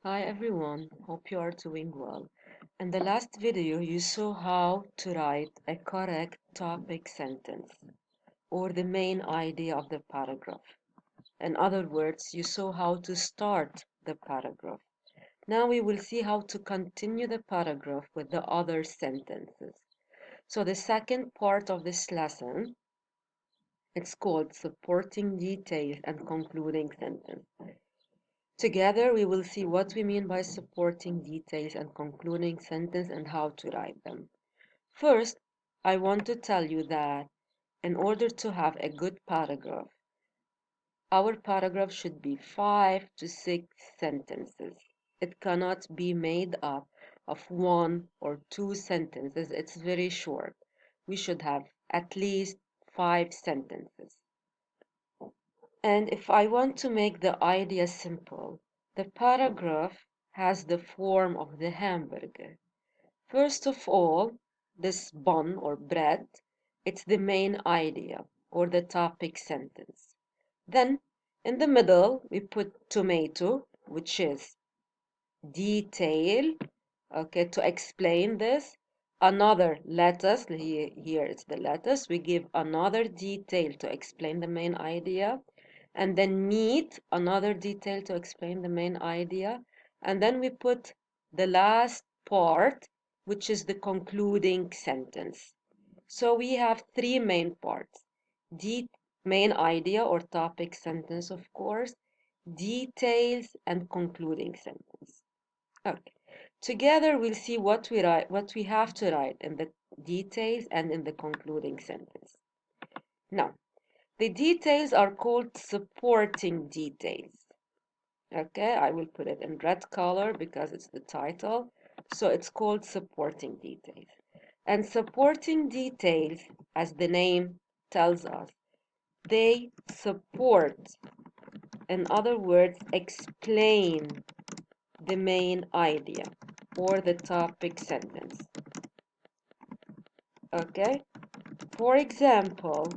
Hi everyone, hope you are doing well. In the last video, you saw how to write a correct topic sentence or the main idea of the paragraph. In other words, you saw how to start the paragraph. Now we will see how to continue the paragraph with the other sentences. So the second part of this lesson, it's called supporting details and concluding sentence. Together, we will see what we mean by supporting details and concluding sentence and how to write them. First, I want to tell you that in order to have a good paragraph, our paragraph should be 5 to 6 sentences. It cannot be made up of 1 or 2 sentences. It's very short. We should have at least 5 sentences. And if I want to make the idea simple, the paragraph has the form of the hamburger. First of all, this bun or bread, it's the main idea or the topic sentence. Then in the middle, we put tomato, which is detail, okay, to explain this. Another lettuce, here it's the lettuce, we give another detail to explain the main idea. And then meat, another detail to explain the main idea. And then we put the last part, which is the concluding sentence. So we have 3 main parts. Main idea or topic sentence, of course, details, and concluding sentence. Okay. Together we'll see what we have to write in the details and in the concluding sentence. Now, the details are called supporting details. Okay, I will put it in red color because it's the title. So it's called supporting details. And supporting details, as the name tells us, they support, in other words, explain the main idea or the topic sentence. Okay, for example,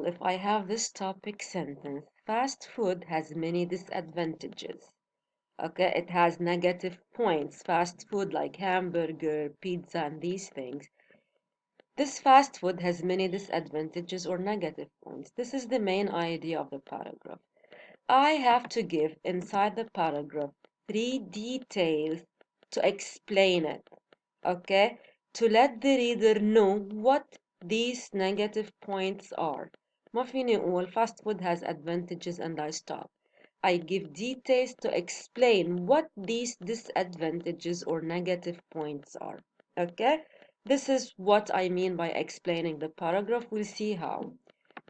if I have this topic sentence, fast food has many disadvantages. Okay, it has negative points. Fast food like hamburger, pizza, and these things. This fast food has many disadvantages or negative points. This is the main idea of the paragraph. I have to give inside the paragraph 3 details to explain it. Okay, to let the reader know what these negative points are. ما فيني أقول fast food has advantages and I stop. I give details to explain what these disadvantages or negative points are. Okay, this is what I mean by explaining the paragraph. We'll see how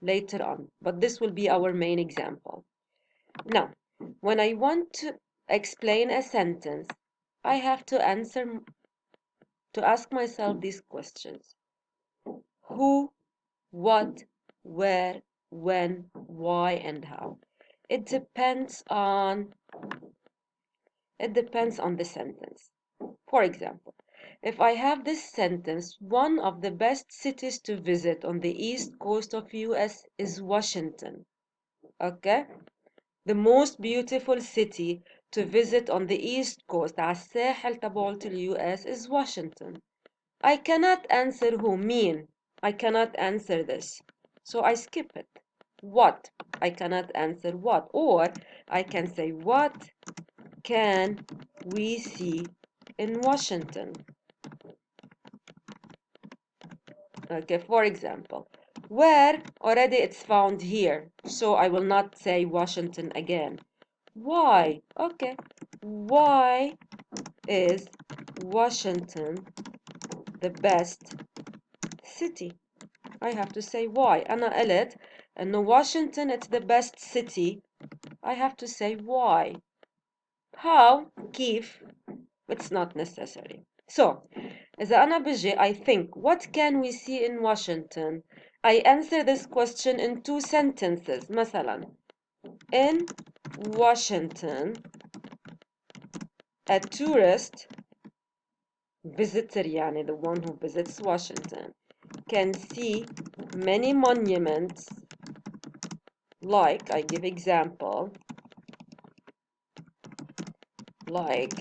later on, but this will be our main example. Now, when I want to explain a sentence, I have to ask myself these questions. Who, what, where, when, why, and how. It depends on the sentence. For example, if I have this sentence, one of the best cities to visit on the east coast of US is Washington. Okay? The most beautiful city to visit on the east coast على الساحل تبعت US is Washington. I cannot answer who mean. I cannot answer this. So I skip it. What? I cannot answer what. Or I can say, what can we see in Washington? Okay, for example, where already it's found here. So I will not say Washington again. Why? Okay. Why is Washington the best city? I have to say why. أنا قلت إنه Washington it's the best city. I have to say why. How? كيف? It's not necessary. So, إذا أنا بجي, I think, what can we see in Washington? I answer this question in 2 sentences. مثلا, in Washington, a tourist visitor, يعني the one who visits Washington, can see many monuments like, I give example, like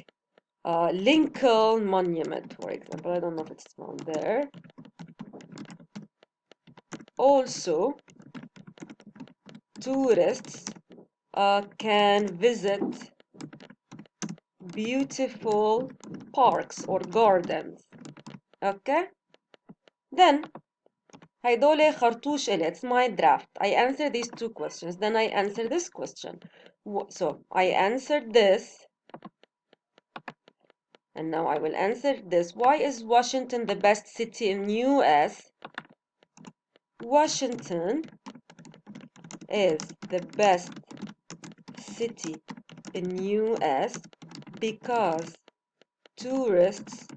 Lincoln Monument, for example. I don't know if it's found there. Also, tourists can visit beautiful parks or gardens. Okay? Then, هيدول خرطوش إلي. It's my draft. I answer these two questions. Then I answer this question. So, I answered this. And now I will answer this. Why is Washington the best city in US? Washington is the best city in US because tourists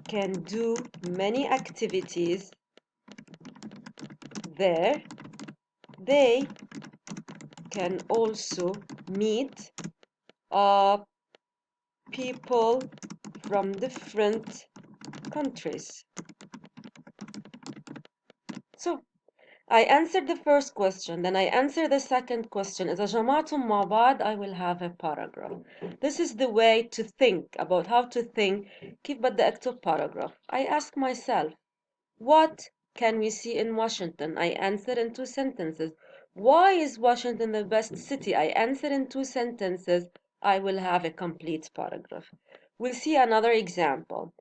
can do many activities there. They can also meet people from different countries. So I answered the first question, then I answer the second question. إذا جمعتم مع بعض, I will have a paragraph. This is the way to think about how to think. كيف بدي أكتب paragraph. I ask myself, what can we see in Washington? I answer in two sentences. Why is Washington the best city? I answer in two sentences. I will have a complete paragraph. We'll see another example.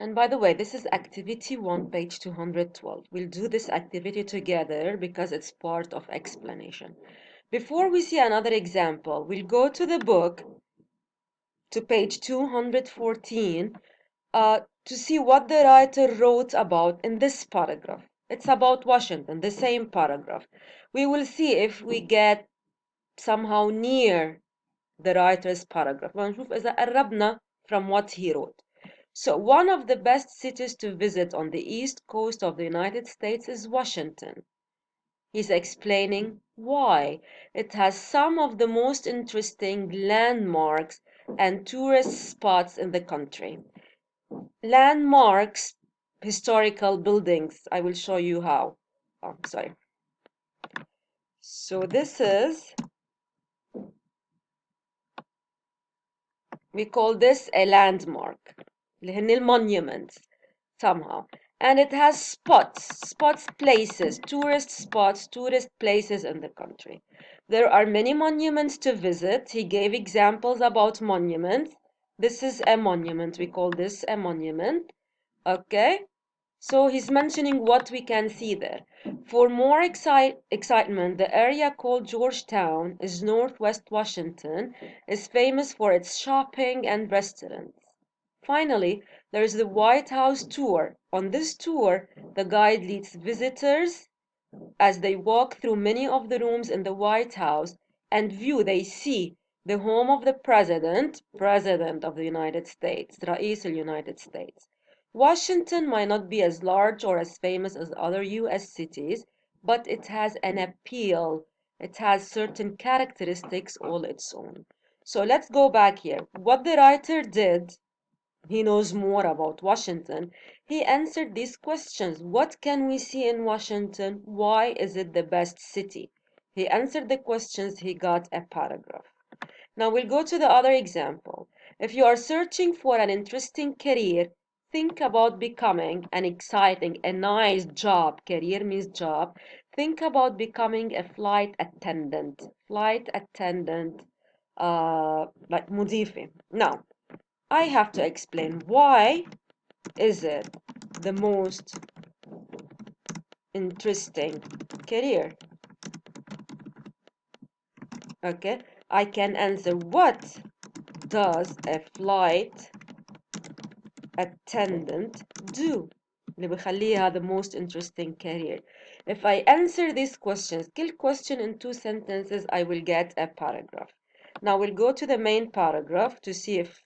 And by the way, this is activity 1, page 212. We'll do this activity together because it's part of explanation. Before we see another example, we'll go to the book to page 214 to see what the writer wrote about in this paragraph. It's about Washington, the same paragraph. We will see if we get somehow near the writer's paragraph. ونشوف إذا قربنا from what he wrote. So one of the best cities to visit on the east coast of the United States is Washington. He's explaining why. It has some of the most interesting landmarks and tourist spots in the country. Landmarks, historical buildings. I will show you how. Oh, sorry. So this is, we call this a landmark. اللي هن المونuments somehow. And it has spots, places, tourist places in the country. There are many monuments to visit. He gave examples about monuments. This is a monument. We call this a monument. Okay? So he's mentioning what we can see there. For more excitement, the area called Georgetown is northwest Washington, is famous for its shopping and restaurants. Finally, there is the White House tour. On this tour, the guide leads visitors as they walk through many of the rooms in the White House and they see the home of the president of the United States, رئيس United States. Washington might not be as large or as famous as other US cities, but it has an appeal. It has certain characteristics all its own. So let's go back here. What the writer did, he knows more about Washington. He answered these questions. What can we see in Washington? Why is it the best city? He answered the questions, he got a paragraph. Now we'll go to the other example. If you are searching for an interesting career, think about becoming an exciting, a nice job. Career means job. Think about becoming a flight attendant. Flight attendant, like مضيفة. Now, I have to explain why is it the most interesting career. Okay, I can answer what does a flight attendant do اللي بخليها the most interesting career. If I answer these questions, كل question in two sentences, I will get a paragraph. Now we'll go to the main paragraph to see if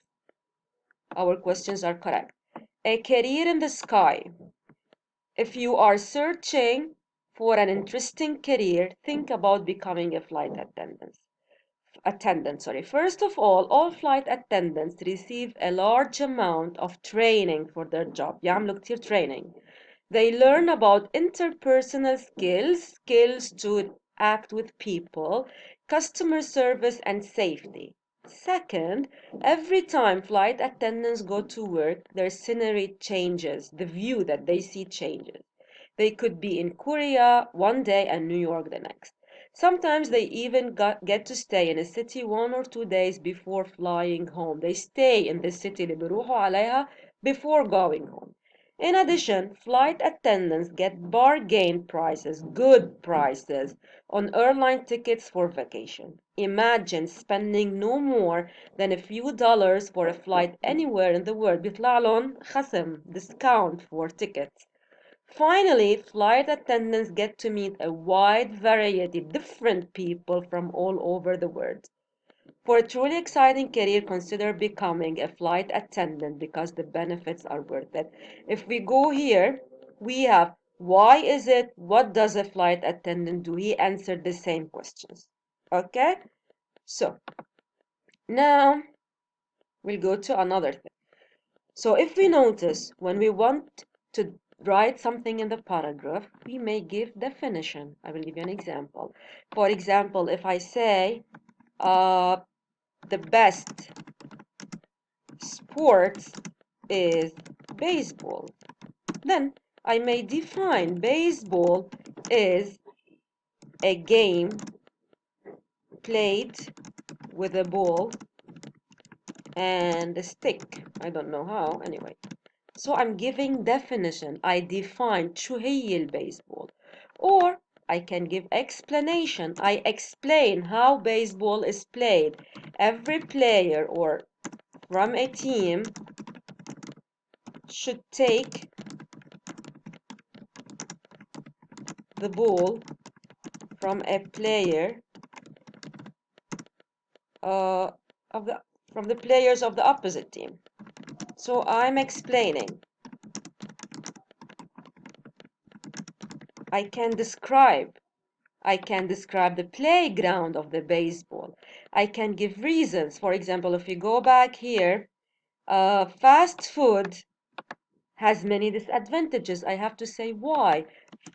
our questions are correct. A career in the sky. If you are searching for an interesting career, think about becoming a flight attendant. First of all flight attendants receive a large amount of training for their job. يعملوا كتير training. They learn about interpersonal skills to act with people, customer service, and safety. Second, every time flight attendants go to work, their scenery changes, the view that they see changes. They could be in Korea one day and New York the next. Sometimes they even get to stay in a city 1 or 2 days before flying home. They stay in the city اللي بيروحوا عليها before going home. In addition, flight attendants get bargain prices, good prices, on airline tickets for vacation. Imagine spending no more than a few dollars for a flight anywhere in the world. بيطلع لهم خصم, discount for tickets. Finally, flight attendants get to meet a wide variety of different people from all over the world. For a truly exciting career, consider becoming a flight attendant because the benefits are worth it. If we go here, we have why is it? What does a flight attendant do? He answered the same questions. Okay? So, now we'll go to another thing. So if we notice when we want to write something in the paragraph, we may give definition. I will give you an example. For example, if I say the best sport is baseball, then I may define baseball is a game played with a ball and a stick. I don't know how, anyway. So I'm giving definition. I define شو هي البيسبول. Or I can give explanation. I explain how baseball is played. Every player or from a team should take the ball from a player uh, of the from the players of the opposite team. So I'm explaining. I can describe the playground of the baseball. I can give reasons. For example, if you go back here, fast food has many disadvantages. I have to say why.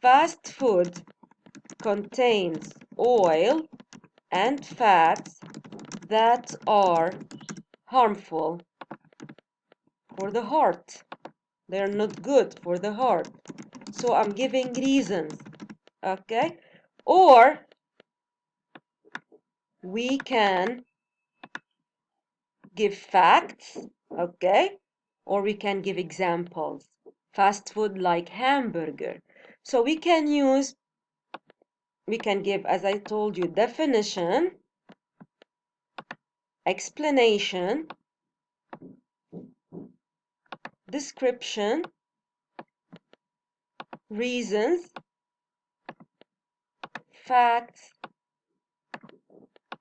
Fast food contains oil and fats that are harmful for the heart. They're not good for the heart. So I'm giving reasons. Okay? Or we can give facts, okay? Or we can give examples. Fast food like hamburger. So we can give, as I told you, definition, explanation, description, reasons, facts,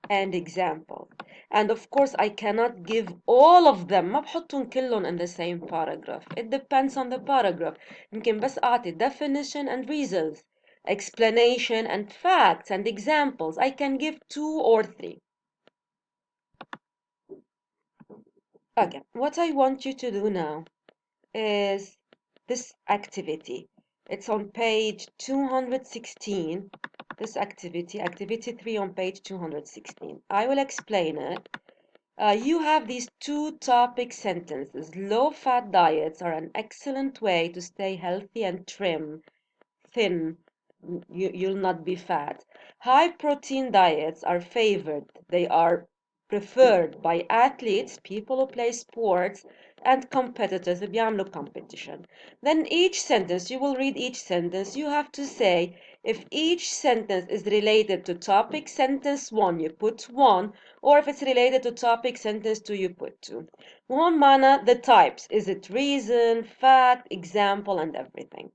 and examples. And of course, I cannot give all of them. ما بحطهم كلهم in the same paragraph. It depends on the paragraph. يمكن بس أعطي definition and reasons, explanation and facts and examples. I can give 2 or 3. Okay, what I want you to do now is this activity. It's on page 216. This activity 3 on page 216. I will explain it. You have these 2 topic sentences. Low-fat diets are an excellent way to stay healthy and thin. You'll not be fat. High-protein diets are favored. They are preferred by athletes, people who play sports, and competitors اللي بيعملوا competition. Then each sentence, you will read each sentence. You have to say if each sentence is related to topic sentence 1, you put 1, or if it's related to topic sentence 2, you put 2. وهون معنا the types. Is it reason, fact, example, and everything.